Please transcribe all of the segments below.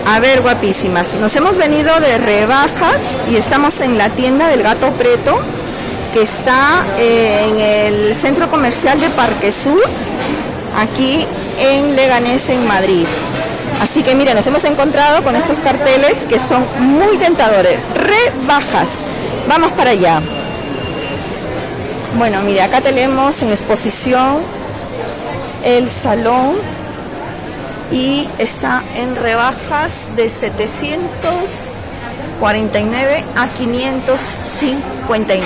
A ver, guapísimas, nos hemos venido de rebajas y estamos en la tienda del Gato Preto, que está en el centro comercial de Parque Sur, aquí en Leganés, en Madrid. Así que mira, nos hemos encontrado con estos carteles que son muy tentadores. Rebajas. Vamos para allá. Bueno, mire, acá tenemos en exposición el salón y está en rebajas de 749 a 559.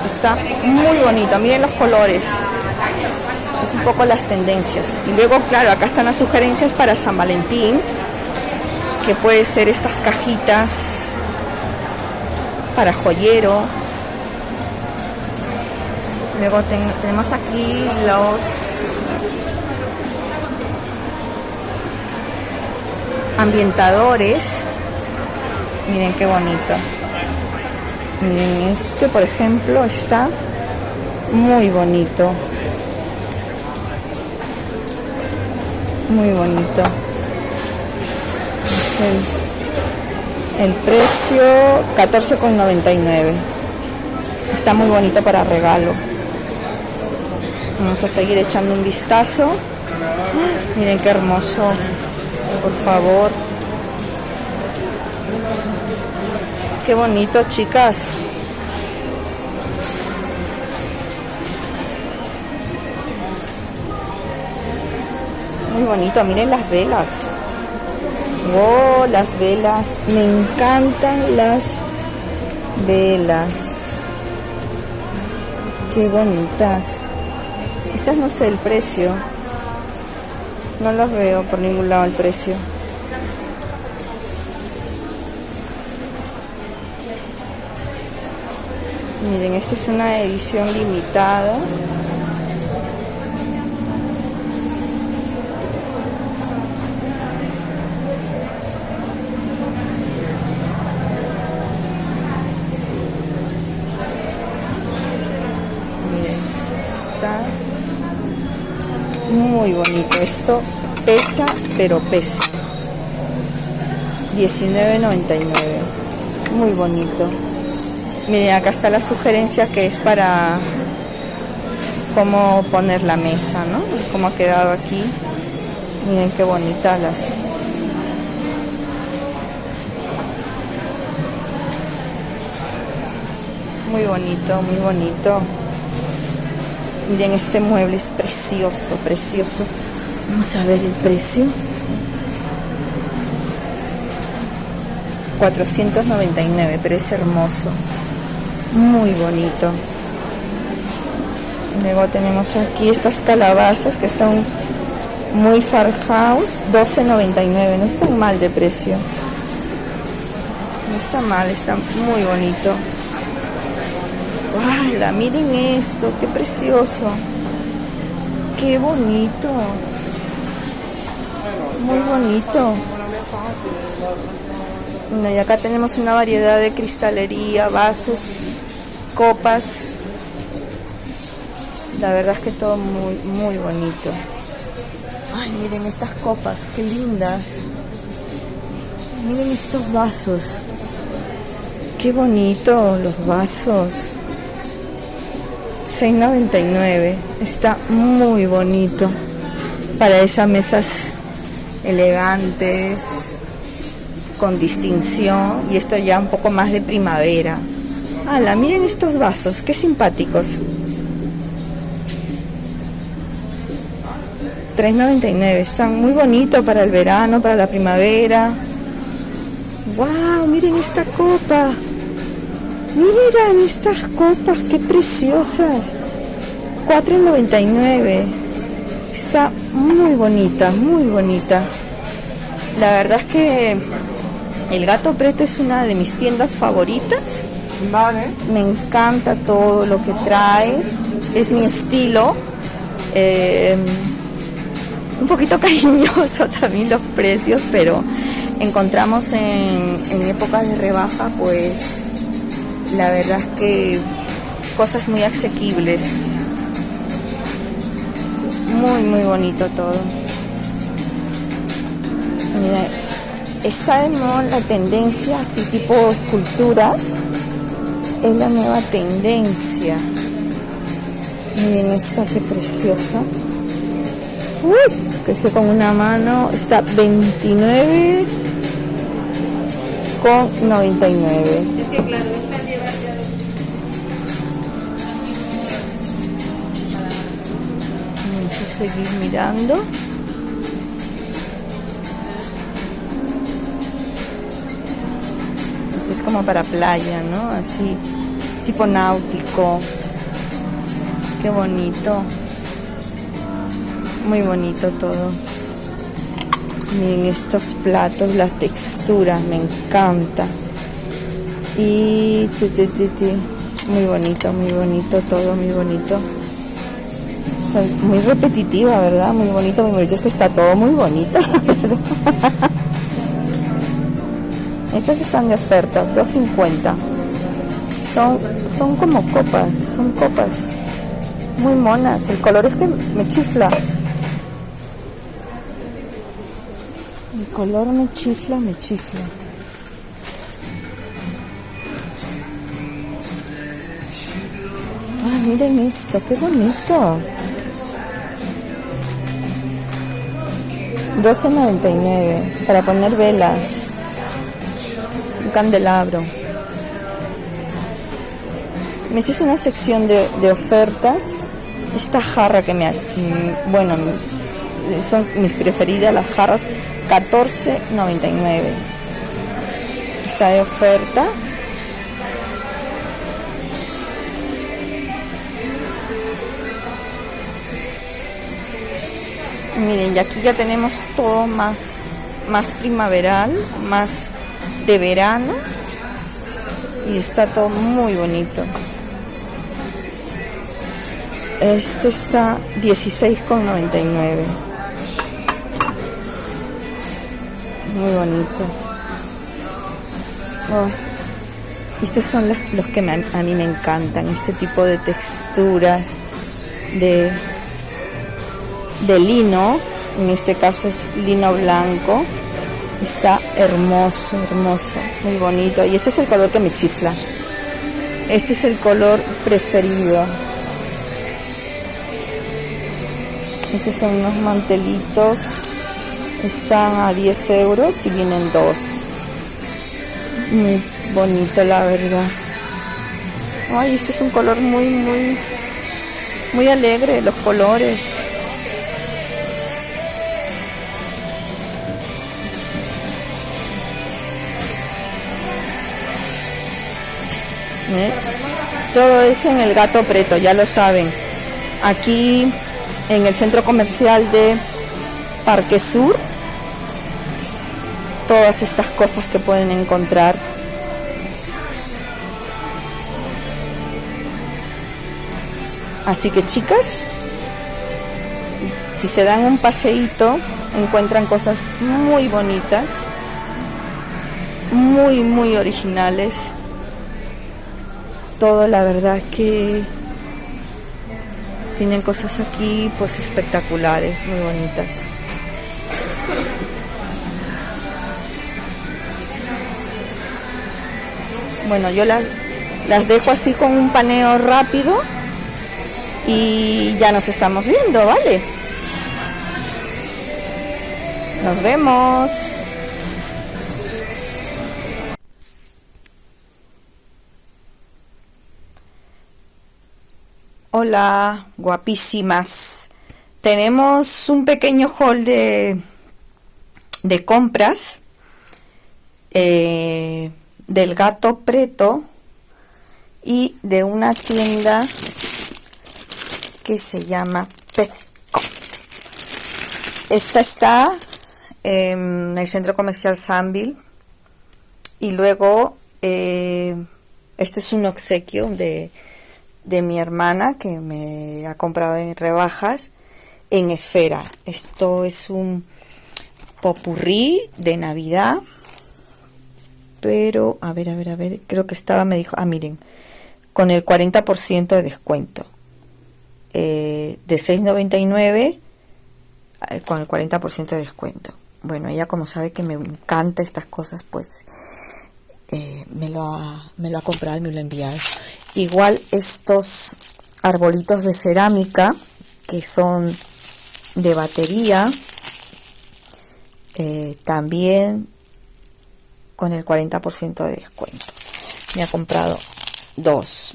Está muy bonito, miren los colores. Es un poco las tendencias. Y luego, claro, acá están las sugerencias para San Valentín, que puede ser estas cajitas para joyero. Luego tenemos aquí los ambientadores. Miren qué bonito. Miren, este por ejemplo está muy bonito. Muy bonito. El precio 14,99. Está muy bonito para regalo. Vamos a seguir echando un vistazo. Miren qué hermoso. Por favor. Qué bonito, chicas. Muy bonito, miren las velas. Oh, las velas. Me encantan las velas. Qué bonitas. Estas no sé el precio. No los veo por ningún lado el precio. Miren, esta es una edición limitada. Muy bonito, esto pesa, pero pesa. 19,99. Muy bonito. Miren, acá está la sugerencia que es para cómo poner la mesa, ¿no? Cómo ha quedado aquí. Miren qué bonitas las. Muy bonito, muy bonito. Miren, este mueble es precioso, precioso. Vamos a ver el precio. 499, pero es hermoso. Muy bonito. Luego tenemos aquí estas calabazas que son muy Farmhouse, 12,99. No está mal de precio. No está mal, está muy bonito. ¡Hala! Miren esto, qué precioso. Qué bonito. Muy bonito. Bueno, y acá tenemos una variedad de cristalería, vasos, copas. La verdad es que todo muy, muy bonito. Ay, miren estas copas, qué lindas. Miren estos vasos. Qué bonito los vasos. 6,99. Está muy bonito para esas mesas elegantes con distinción, y esto ya un poco más de primavera. ¡Hala! Miren estos vasos, qué simpáticos. 3,99. Están muy bonitos para el verano, para la primavera. ¡Wow! Miren esta copa. Miren estas copas, qué preciosas. 4,99. Está muy bonita, muy bonita. La verdad es que el Gato Preto es una de mis tiendas favoritas. Vale. Me encanta todo lo que trae. Es mi estilo. Un poquito cariñoso también los precios, pero encontramos en épocas de rebaja, pues la verdad es que cosas muy asequibles. Muy, muy bonito todo. Mira, está de moda la tendencia así tipo esculturas. Es la nueva tendencia. Miren esta, qué preciosa. Uy, que es que con una mano está 29,99. Es que claro, esta lleva ya Vamos a seguir mirando. Este es como para playa, ¿no? Así, tipo náutico. Qué bonito. Muy bonito todo. Miren estos platos, las texturas, me encanta. Y muy bonito todo, muy bonito. Soy muy repetitiva, ¿verdad? Muy bonito, muy bonito. Es que está todo muy bonito. Estas están de oferta, $2.50. Son como copas, son copas muy monas. El color es que me chifla. El color me chifla, me chifla. Ah, miren esto, qué bonito. $12.99 para poner velas. Un candelabro. Esta es una sección de ofertas. Esta jarra que bueno, son mis preferidas, las jarras. $14.99. Está de oferta. Miren, y aquí ya tenemos todo más primaveral, más de verano, y está todo muy bonito. Esto está $16.99. Muy bonito. Oh, estos son los que a mí me encantan, este tipo de texturas de lino. En este caso es lino blanco. Está hermoso, muy bonito. Y este es el color que me chifla. Este es el color preferido. Estos son unos mantelitos. Están a €10 y vienen 2. Muy bonito, la verdad. Ay, este es un color muy alegre, los colores. Todo es en el Gato Preto, ya lo saben. Aquí en el centro comercial de Parque Sur, todas estas cosas que pueden encontrar. Así que, chicas, si se dan un paseíto, encuentran cosas muy bonitas, muy originales. Todo, la verdad que tienen cosas aquí pues espectaculares, muy bonitas. Bueno, yo las dejo así con un paneo rápido y ya nos estamos viendo, ¿vale? Nos vemos. Hola, guapísimas. Tenemos un pequeño haul de compras del Gato Preto y de una tienda que se llama Petco. Esta está en el centro comercial Sanville, y luego este es un obsequio de mi hermana que me ha comprado en rebajas en Esfera. Esto es un popurrí de Navidad, pero a ver, creo que me dijo, miren, con el 40% de descuento, de $6.99 con el 40% de descuento. bueno, ella como sabe que me encanta estas cosas, pues me lo ha comprado y me lo ha enviado. Igual estos arbolitos de cerámica que son de batería, también con el 40% de descuento. Me ha comprado 2.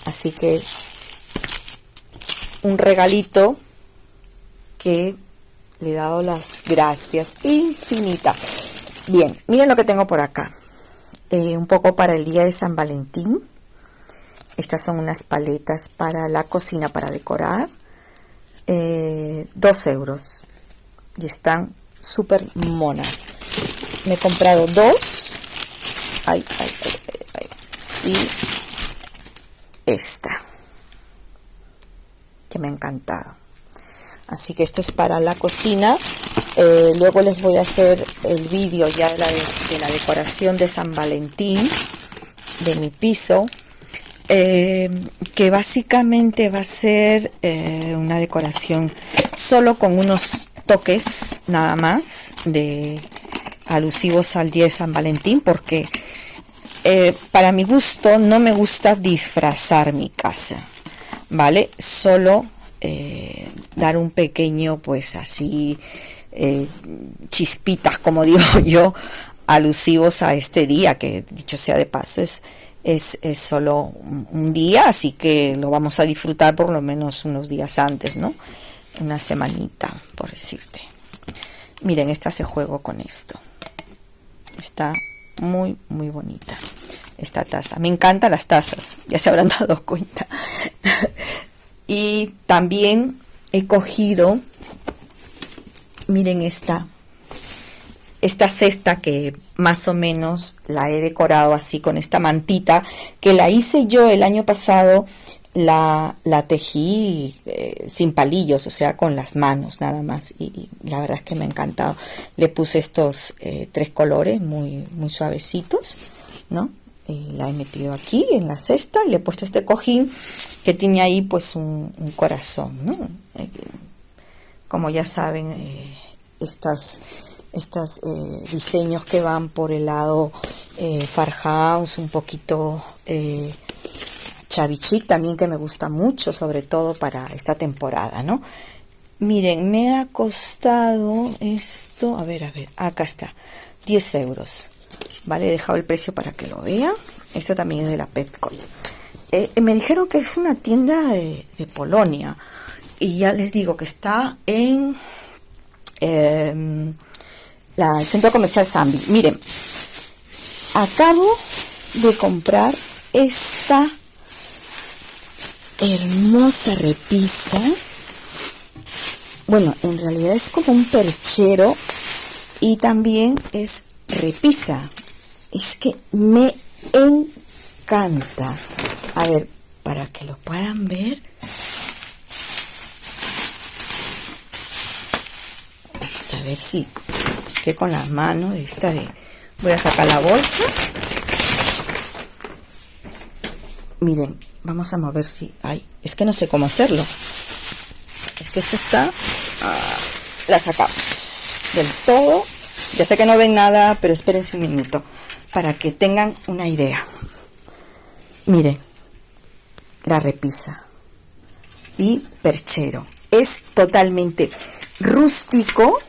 Así que un regalito que le he dado las gracias infinitas. Bien, miren lo que tengo por acá. Un poco para el día de San Valentín. Estas son unas paletas para la cocina para decorar. 2 euros. Y están súper monas. Me he comprado 2. Y esta, que me ha encantado. Así que esto es para la cocina. Luego les voy a hacer el vídeo ya de la decoración de San Valentín de mi piso, que básicamente va a ser una decoración solo con unos toques nada más de alusivos al día de San Valentín, porque para mi gusto no me gusta disfrazar mi casa, ¿vale? Solo dar un pequeño, pues así, chispitas, como digo yo, alusivos a este día, que dicho sea de paso es solo un día, así que lo vamos a disfrutar por lo menos unos días antes, ¿no? Una semanita, por decirte. Miren, esta hace juego con esto. Está muy bonita esta taza. Me encantan las tazas, ya se habrán dado cuenta. Y también he cogido, miren, esta cesta que más o menos la he decorado así con esta mantita que la hice yo el año pasado. La tejí sin palillos, o sea, con las manos nada más, y la verdad es que me ha encantado. Le puse estos 3 colores muy suavecitos, ¿no? La he metido aquí en la cesta y le he puesto este cojín que tiene ahí pues un corazón, ¿no? Como ya saben, estos diseños que van por el lado Farhouse, un poquito Chavichic también, que me gusta mucho, sobre todo para esta temporada, ¿no? Miren, me ha costado esto, a ver, acá está, 10 euros, ¿vale? He dejado el precio para que lo vean. Esto también es de la Petco. Me dijeron que es una tienda de Polonia, y ya les digo que está en el centro comercial Zambi. Miren, acabo de comprar esta hermosa repisa. Bueno, en realidad es como un perchero y también es repisa. Es que me encanta. A ver, para que lo puedan ver. Vamos a ver si es que con la mano de esta de... Voy a sacar la bolsa. Miren, vamos a mover si hay. Es que no sé cómo hacerlo. Es que esta está... la sacamos del todo. Ya sé que no ven nada, pero espérense un minuto para que tengan una idea. Miren, la repisa y perchero. Es totalmente rústico.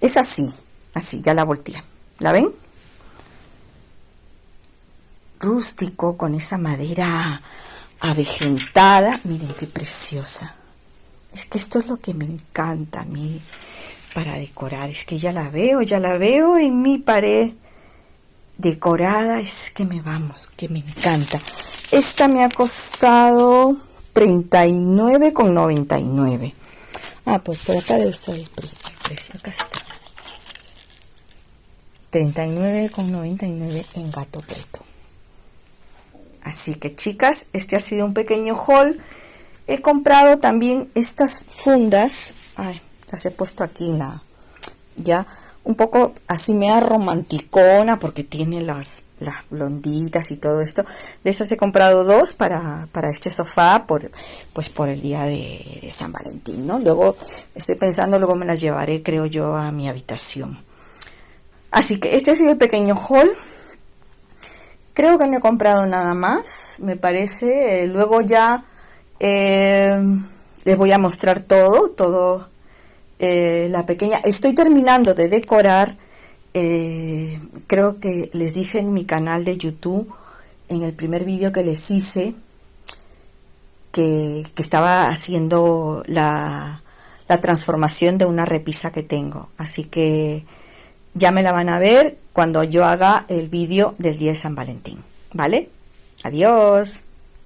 Es así, ya la volteé. ¿La ven? Rústico, con esa madera avejentada. Miren qué preciosa. Es que esto es lo que me encanta a mí para decorar. Es que ya la veo en mi pared decorada. Es que me encanta. Esta me ha costado 39,99. Pues por acá debe estar el precio. Acá está. 39,99 en Gato Preto. Así que, chicas, este ha sido un pequeño haul. He comprado también estas fundas. Las he puesto aquí ya un poco así mea romanticona, porque tiene las blonditas y todo esto. De esas he comprado 2 para este sofá pues por el día de San Valentín, ¿no? Luego estoy pensando, luego me las llevaré, creo yo, a mi habitación. Así que este ha sido el pequeño haul. Creo que no he comprado nada más, me parece. Luego ya les voy a mostrar todo. La pequeña, estoy terminando de decorar, creo que les dije en mi canal de YouTube, en el primer vídeo que les hice, que estaba haciendo la transformación de una repisa que tengo, así que ya me la van a ver cuando yo haga el vídeo del día de San Valentín, ¿vale? Adiós.